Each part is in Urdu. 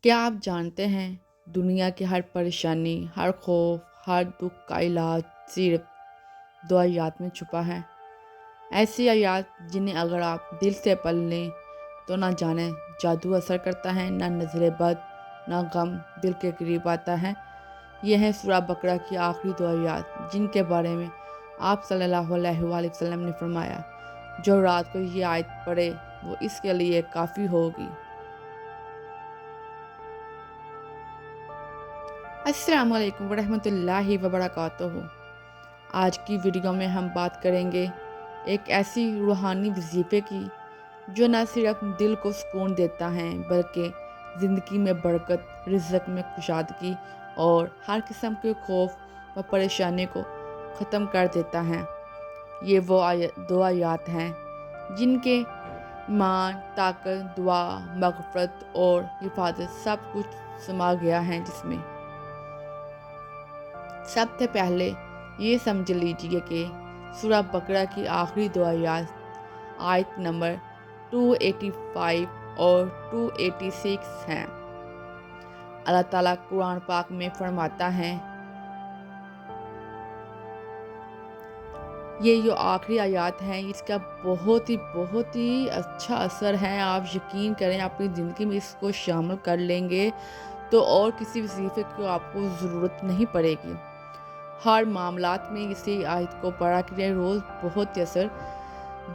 کیا آپ جانتے ہیں دنیا کی ہر پریشانی، ہر خوف، ہر دکھ کا علاج صرف 2 آیات میں چھپا ہے؟ ایسی آیات جنہیں اگر آپ دل سے پڑھ لیں تو نہ جانے جادو اثر کرتا ہے، نہ نظر بد، نہ غم دل کے قریب آتا ہے۔ یہ ہیں سورہ بقرہ کی آخری 2 آیات، جن کے بارے میں آپ صلی اللہ علیہ وآلہ وسلم نے فرمایا، جو رات کو یہ آیت پڑھے وہ اس کے لیے کافی ہوگی۔ السلام علیکم ورحمۃ اللہ وبرکاتہ۔ آج کی ویڈیو میں ہم بات کریں گے ایک ایسی روحانی وظیفے کی جو نہ صرف دل کو سکون دیتا ہے بلکہ زندگی میں برکت، رزق میں کشادگی اور ہر قسم کے خوف و پریشانی کو ختم کر دیتا ہے۔ یہ وہ 2 آیات ہیں جن کے ایمان، طاقت، دعا، مغفرت اور حفاظت سب کچھ سما گیا ہے جس میں۔ سب سے پہلے یہ سمجھ لیجئے کہ سورہ بقرہ کی آخری 2 آیات، آیت نمبر 285 اور 286 ہیں۔ اللہ تعالیٰ قرآن پاک میں فرماتا ہے، یہ جو آخری آیات ہیں اس کا بہت ہی اچھا اثر ہے۔ آپ یقین کریں اپنی زندگی میں اس کو شامل کر لیں گے تو اور کسی وظیفے کی آپ کو ضرورت نہیں پڑے گی۔ ہر معاملات میں اسی آیت کو پڑھا کریں روز۔ بہت ہی اثر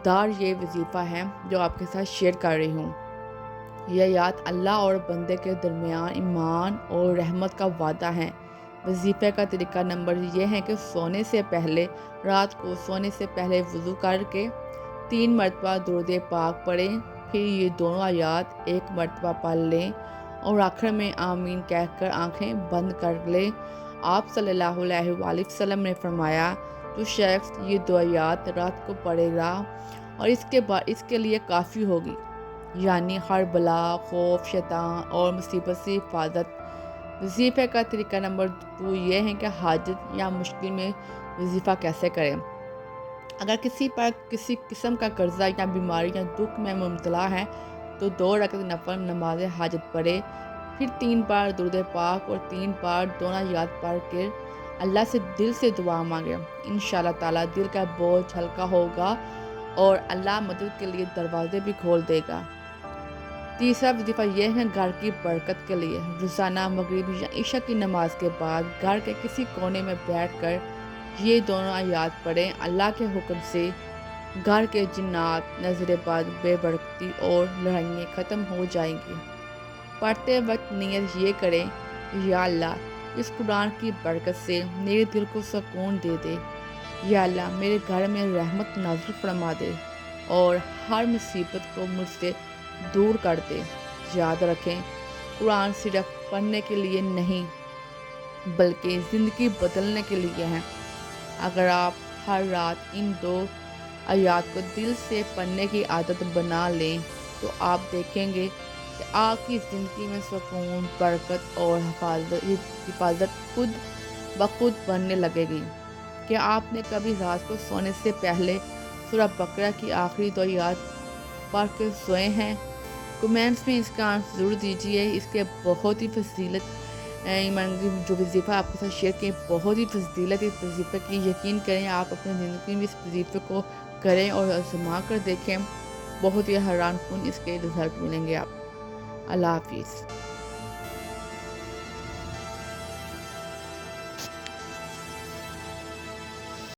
دار یہ وظیفہ ہے جو آپ کے ساتھ شیئر کر رہی ہوں۔ یہ آیات اللہ اور بندے کے درمیان ایمان اور رحمت کا وعدہ ہے۔ وظیفے کا طریقہ نمبر یہ ہے کہ سونے سے پہلے، رات کو سونے سے پہلے وضو کر کے 3 مرتبہ درود پاک پڑھیں، پھر یہ دونوں آیات 1 مرتبہ پڑھ لیں اور آخر میں آمین کہہ کر آنکھیں بند کر لیں۔ آپ صلی اللہ علیہ وآلہ وسلم نے فرمایا، جو شخص یہ 2 آیات رات کو پڑھے گا اور اس کے لیے کافی ہوگی، یعنی ہر بلا، خوف، شیطان اور مصیبت سے حفاظت۔ وظیفے کا طریقہ نمبر 2 یہ ہے کہ حاجت یا مشکل میں وظیفہ کیسے کریں۔ اگر کسی پر کسی قسم کا قرضہ یا بیماری یا دکھ میں مبتلا ہے تو 2 رکعت نفل نماز حاجت پڑھے، پھر 3 بار درود پاک اور 3 بار دونوں آیات پڑھ کر اللہ سے دل سے دعا مانگے۔ انشاءاللہ تعالیٰ دل کا بوجھ ہلکا ہوگا اور اللہ مدد کے لیے دروازے بھی کھول دے گا۔ تیسرا وظیفہ یہ ہے گھر کی برکت کے لیے۔ روزانہ مغرب یا عشاء کی نماز کے بعد گھر کے کسی کونے میں بیٹھ کر یہ دونوں آیات پڑھیں۔ اللہ کے حکم سے گھر کے جنات، نظر بد، بے برکتی اور لڑائیاں ختم ہو جائیں گی۔ پڑھتے وقت نیت یہ کریں، یا اللہ اس قرآن کی برکت سے میرے دل کو سکون دے دے، یا اللہ میرے گھر میں رحمت نازل فرما دے اور ہر مصیبت کو مجھ سے دور کر دے۔ یاد رکھیں، قرآن صرف پڑھنے کے لیے نہیں بلکہ زندگی بدلنے کے لیے ہے۔ اگر آپ ہر رات ان 2 آیات کو دل سے پڑھنے کی عادت بنا لیں تو آپ دیکھیں گے کہ آپ کی زندگی میں سکون، برکت اور حفاظت خود بخود بننے لگے گی۔ کیا آپ نے کبھی رات کو سونے سے پہلے سورہ بقرہ کی آخری 2 آیات پڑھ کے سوئے ہیں؟ کمنٹس میں اس کا آنسر ضرور دیجیے۔ اس کے بہت ہی فضیلت، جو وظیفہ آپ کے ساتھ شیئر کیے، بہت ہی فضیلت اس وظیفے کی۔ یقین کریں آپ اپنی زندگی میں اس وظیفے کو کریں اور آزما کر دیکھیں، بہت ہی حیران کن اس کے رزلٹ ملیں گے آپ۔ اللہ حافظ۔